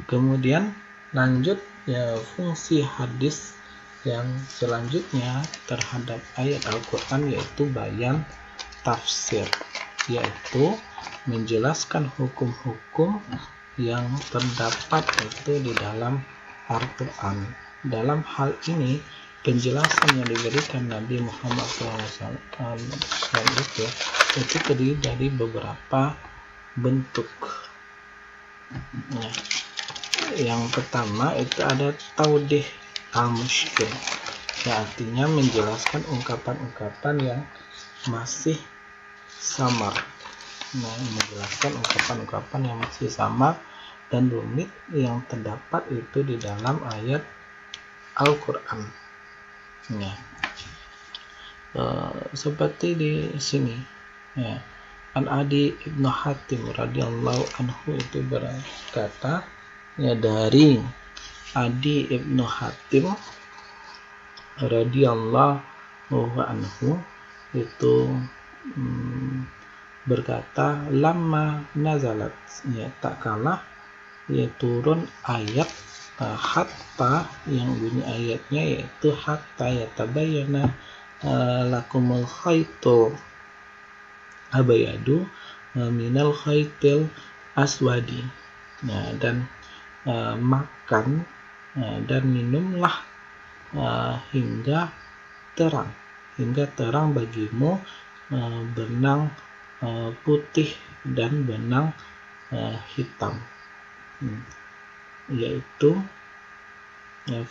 Kemudian lanjut ya, fungsi hadis yang selanjutnya terhadap ayat Al-Quran yaitu bayan tafsir, yaitu menjelaskan hukum-hukum yang terdapat itu di dalam Al-Quran. Dalam hal ini penjelasan yang diberikan Nabi Muhammad SAW itu terdiri dari beberapa bentuk. Nah, yang pertama itu ada taudih al-mushkil, yang artinya menjelaskan ungkapan-ungkapan yang masih samar. Nah, menjelaskan ungkapan-ungkapan yang masih samar dan rumit yang terdapat itu di dalam ayat Al-Quran. Nah, seperti di sini, ya, An Adi ibnu Hatim radhiyallahu anhu itu berkata, ya, dari Adi ibnu Hatim radhiyallahu anhu itu berkata, lama nazalat, ya, tak kalah ya turun ayat hatta, yang bunyi ayatnya yaitu hatta yatabayyana lakumul khaytul abayadu minal khaytil aswadi. Nah, dan makan dan minumlah hingga terang bagimu benang putih dan benang hitam, yaitu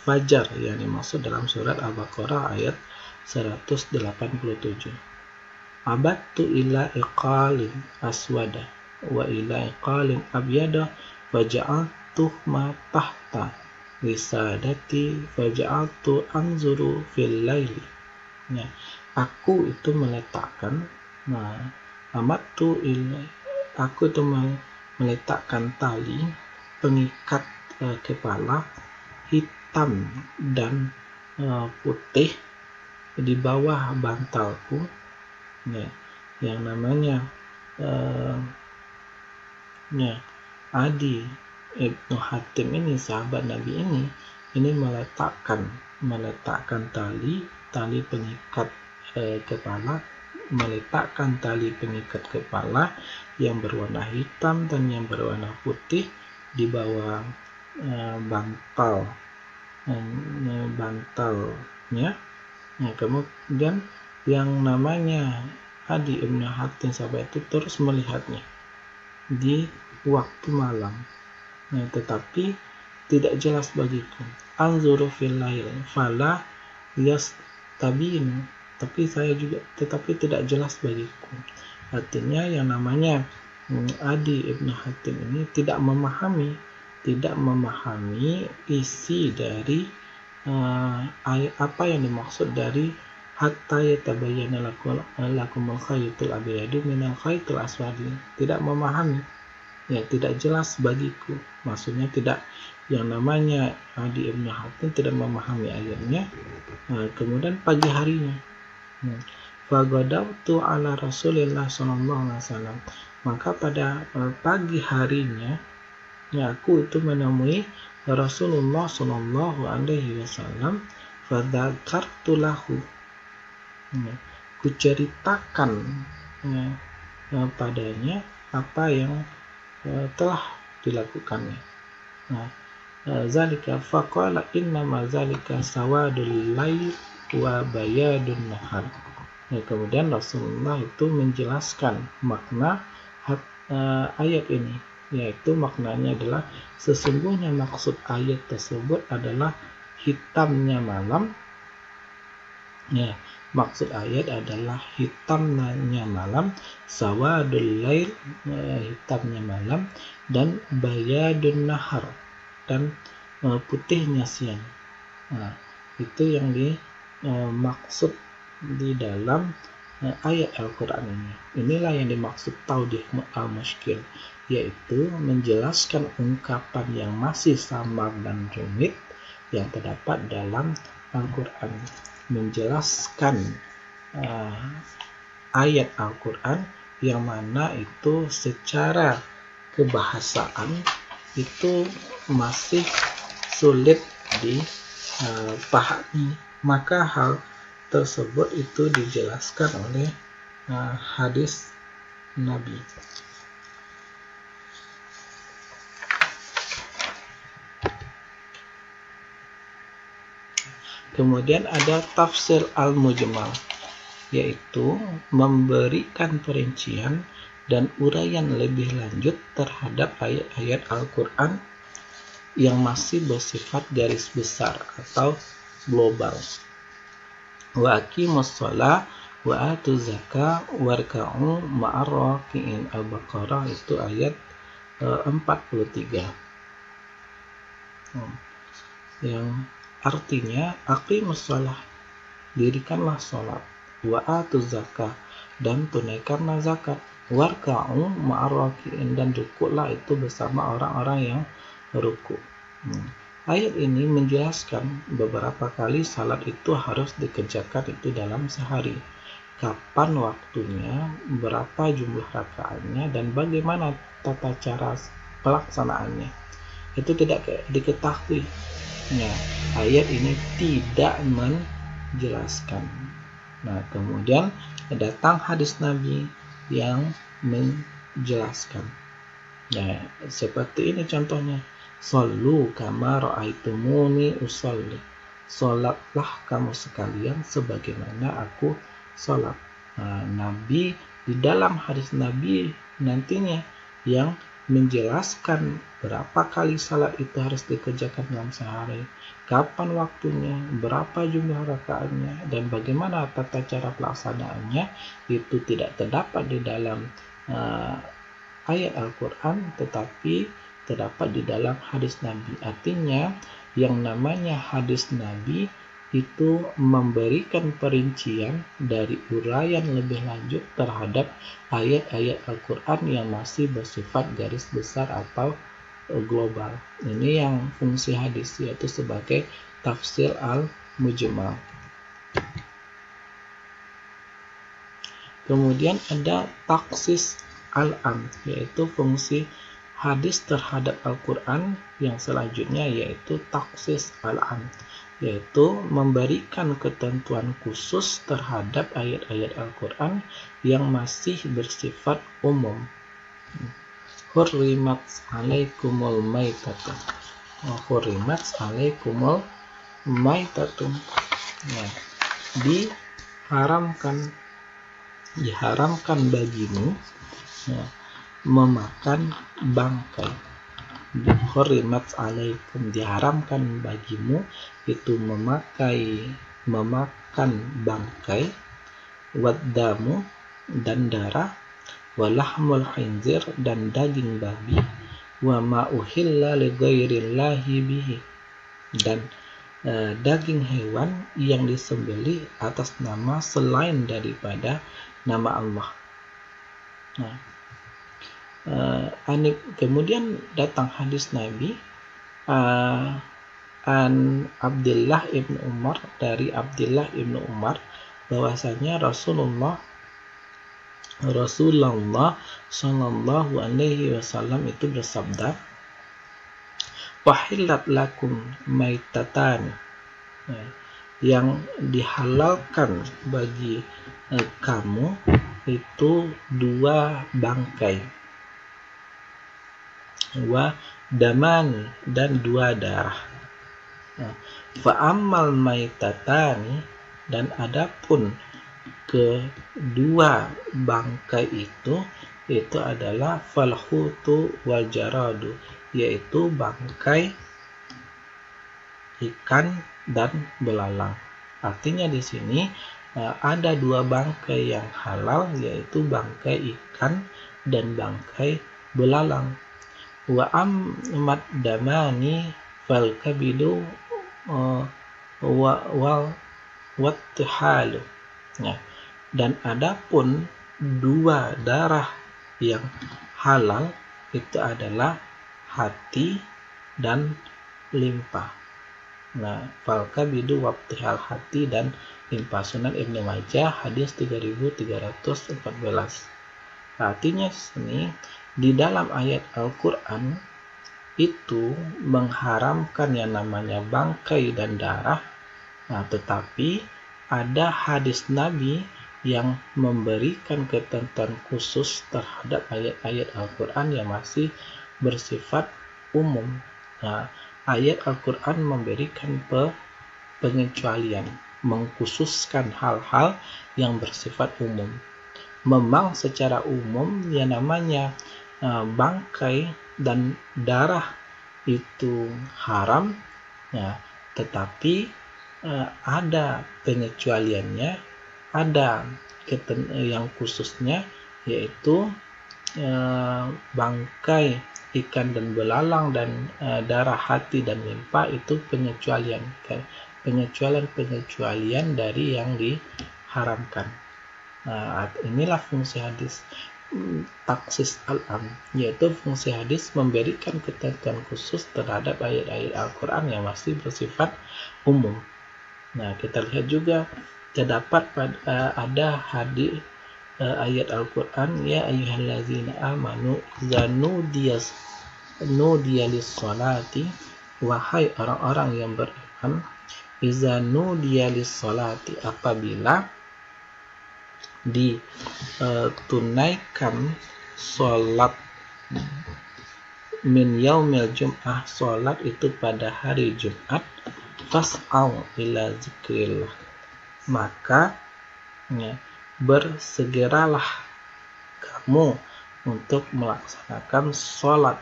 fajar yang dimaksud dalam surat Al-Baqarah ayat 187. Abattu ila iqalin aswada wa ila iqalin abyada faja'altu ma tahta wisadati faja'altu anzuru fil laili. Ya, aku itu meletakkan aku itu meletakkan tali pengikat kepala hitam dan putih di bawah bantalku, ya, yang namanya Adi ibnu Hatim ini, sahabat Nabi ini meletakkan tali pengikat kepala, meletakkan tali pengikat kepala yang berwarna hitam dan yang berwarna putih di bawah bantalnya. Nah, kemudian yang namanya Adi ibnu Hatim sahabat itu terus melihatnya di waktu malam. Nah, tetapi tidak jelas bagiku. Anzuru fil lail fala yastabin, tetapi tidak jelas bagiku. Artinya yang namanya Adi ibnu Hatim ini tidak memahami isi dari apa yang dimaksud dari hatta yatabayyana lakumul khaytul abyadu minal khaytil aswadi. Tidak memahami, ya, tidak jelas bagiku. Maksudnya tidak, yang namanya Adi ibnu Hatim tidak memahami ayatnya. Kemudian pagi harinya, fagadawtu ala Rasulillah sallallahu alaihi wasallam, maka pada pagi harinya, ya, aku itu menemui Rasulullah sallallahu alaihi wasallam, fadzakartu lahu, kuceritakan padanya apa yang telah dilakukannya. Nah, zalika faqala innama zalika sawadul lail wa bayadun nahar. Nah, kemudian Rasulullah itu menjelaskan makna ayat ini, yaitu maknanya adalah sesungguhnya maksud ayat tersebut adalah hitamnya malam. Ya, maksud ayat adalah hitamnya malam, sawadul lail, hitamnya malam, dan bayadun nahar, dan putihnya siang. Nah, itu yang dimaksud di dalam ayat Al-Quran ini. Inilah yang dimaksud taudih al-mushkil, yaitu menjelaskan ungkapan yang masih samar dan rumit yang terdapat dalam Al-Quran. Menjelaskan ayat Al-Quran yang mana itu secara kebahasaan itu masih sulit dipahami, maka hal tersebut itu dijelaskan oleh hadis Nabi. Kemudian ada tafsir al-mujmal, yaitu memberikan perincian dan uraian lebih lanjut terhadap ayat-ayat Al-Quran yang masih bersifat garis besar atau global. Wa aqimus shalah wa atuz zakah warka'u ma'ar raki'in. Al-Baqarah itu ayat 43. Yang artinya aqimus shalah, dirikanlah salat, wa atuz zakah, dan tunaikanlah zakat, warka'u ma'ar raki'in, dan rukuklah itu bersama orang-orang yang ruku'. Ayat ini menjelaskan beberapa kali salat itu harus dikerjakan itu dalam sehari, kapan waktunya, berapa jumlah rakaatnya, dan bagaimana tata cara pelaksanaannya. Itu tidak diketahui. Nah, ayat ini tidak menjelaskan. Nah, kemudian datang hadis Nabi yang menjelaskan. Nah, seperti ini contohnya. Sallu kama ra'aitumuni usalli. Salatlah kamu sekalian sebagaimana aku salat. Nah, Nabi di dalam hadis Nabi nantinya yang menjelaskan berapa kali salat itu harus dikerjakan dalam sehari, kapan waktunya, berapa jumlah rakaatnya, dan bagaimana tata cara pelaksanaannya, itu tidak terdapat di dalam ayat Al-Quran, tetapi terdapat di dalam hadis Nabi. Artinya yang namanya hadis Nabi itu memberikan perincian dari uraian lebih lanjut terhadap ayat-ayat Al-Quran yang masih bersifat garis besar atau global. Ini yang fungsi hadis, yaitu sebagai tafsir al-mujmal. Kemudian ada taksis al-am, yaitu fungsi hadis terhadap Al-Quran yang selanjutnya, yaitu taksis al-am, yaitu memberikan ketentuan khusus terhadap ayat-ayat Al-Quran yang masih bersifat umum. Hurrimat alaikumul maitatu. Hurrimat alaikumul maitatu. Nah, diharamkan bagimu memakan bangkai. Hurrimat alaikum, diharamkan bagimu itu memakan bangkai, waddamu, dan darah, walahmul khinzir, dan daging babi, wa ma uhilla li ghairillahi bihi, dan daging hewan yang disembelih atas nama selain daripada nama Allah. Nah, kemudian datang hadis Nabi an Abdullah ibn Umar, dari Abdullah ibn Umar, bahwasanya Rasulullah Shallallahu Alaihi Wasallam itu bersabda, "Wahillat lakum maitatan," yang dihalalkan bagi kamu itu dua bangkai, wa damani, dan dua darah. Fa'ammal maitatani, dan adapun kedua bangkai itu adalah falhutu wal jaradu, yaitu bangkai ikan dan belalang. Artinya di sini ada dua bangkai yang halal, yaitu bangkai ikan dan bangkai belalang. Wa ammat damani fal kabidu wattihalu. Nah, dan adapun dua darah yang halal itu adalah hati dan limpa. Nah, fal kabidu wattihal, hati dan limpa. Sunan Ibnu Majah hadis 3314. Artinya sini di dalam ayat Al-Quran itu mengharamkan yang namanya bangkai dan darah. Nah, tetapi ada hadis Nabi yang memberikan ketentuan khusus terhadap ayat-ayat Al-Quran yang masih bersifat umum. Nah, ayat Al-Quran memberikan pengecualian, mengkhususkan hal-hal yang bersifat umum. Memang secara umum yang namanya bangkai dan darah itu haram, ya, tetapi ada pengecualiannya, ada yang khususnya, yaitu bangkai ikan dan belalang dan darah hati dan limpa itu pengecualian dari yang diharamkan. Inilah fungsi hadis taksis al-am, yaitu fungsi hadis memberikan ketentuan khusus terhadap ayat-ayat Al-Quran yang masih bersifat umum. Nah, kita lihat juga terdapat ada hadis ayat Al-Quran, ya ayyuhallazina amanu idza nudiya lis-salati, wahai orang-orang yang beriman, idza nudiya lis-salati, apabila ditunaikan sholat min yaumil jum'ah, sholat itu pada hari Jumat, fas'au ila zikrillah, maka bersegeralah kamu untuk melaksanakan sholat,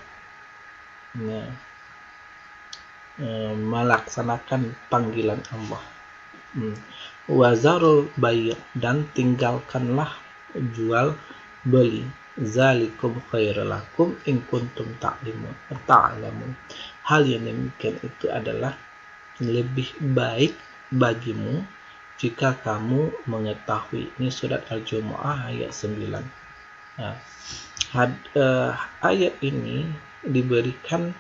melaksanakan panggilan Allah. Wazarul bay', dan tinggalkanlah jual beli, zalikum khairul lakum in kuntum ta'lamun, hal yang demikian itu adalah lebih baik bagimu jika kamu mengetahui. Ini surat Al-Jumu'ah ayat 9. Nah, ayat ini diberikan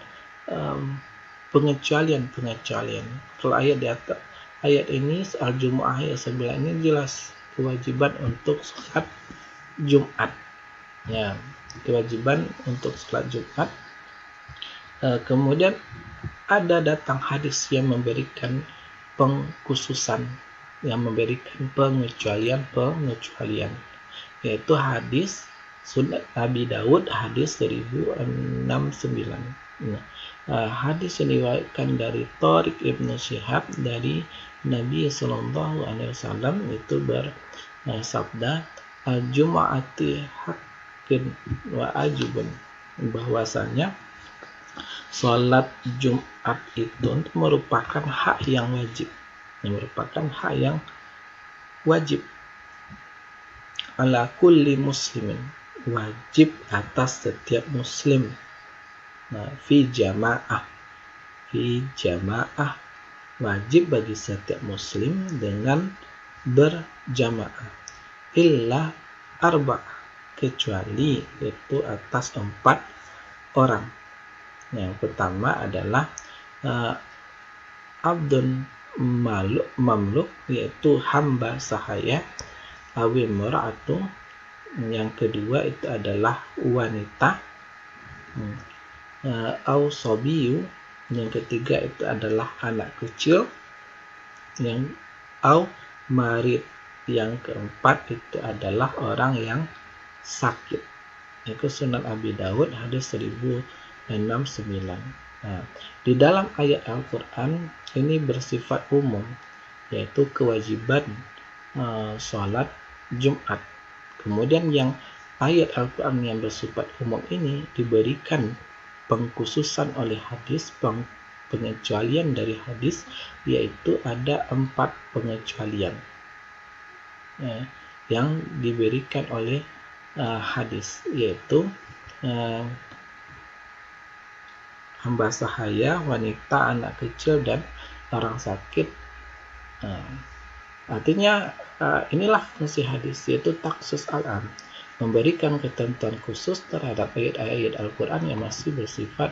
pengecualian. Kalau ayat di atas ayat ini, Al-Jumu'ah ayat 9 ini jelas kewajiban untuk sholat Jumat. Ya, kewajiban untuk sholat Jumat. Kemudian ada datang hadis yang memberikan pengkhususan, yang memberikan pengecualian, yaitu hadis Sunan Abi Dawud hadis 1069. Hadis yang diriwayatkan dari Thariq Ibnu Syihab dari Nabi Sallallahu Alaihi Wasallam itu bersabda, al-jumu'ati haqqun wa ajibun, bahwasanya sholat Jumat itu merupakan hak yang wajib, ala kulli muslimin, wajib atas setiap muslim. Nah, fi jamaah, wajib bagi setiap muslim dengan berjamaah, illa arba', kecuali itu atas 4 orang. Yang pertama adalah abdun mamluk, yaitu hamba sahaya, awi mura'atu, yang kedua itu adalah wanita, au sobiyu, yang ketiga itu adalah anak kecil, yang au marid, yang keempat itu adalah orang yang sakit. Itu Sunan Abi Dawud hadis 1069. Nah, di dalam ayat Al-Quran ini bersifat umum, yaitu kewajiban sholat Jumat. Kemudian yang ayat Al-Quran yang bersifat umum ini diberikan pengkhususan oleh hadis, pengecualian dari hadis, yaitu ada 4 pengecualian yang diberikan oleh hadis, yaitu hamba sahaya, wanita, anak kecil, dan orang sakit. Artinya inilah fungsi hadis, yaitu taksus al-am, memberikan ketentuan khusus terhadap ayat-ayat Al-Quran yang masih bersifat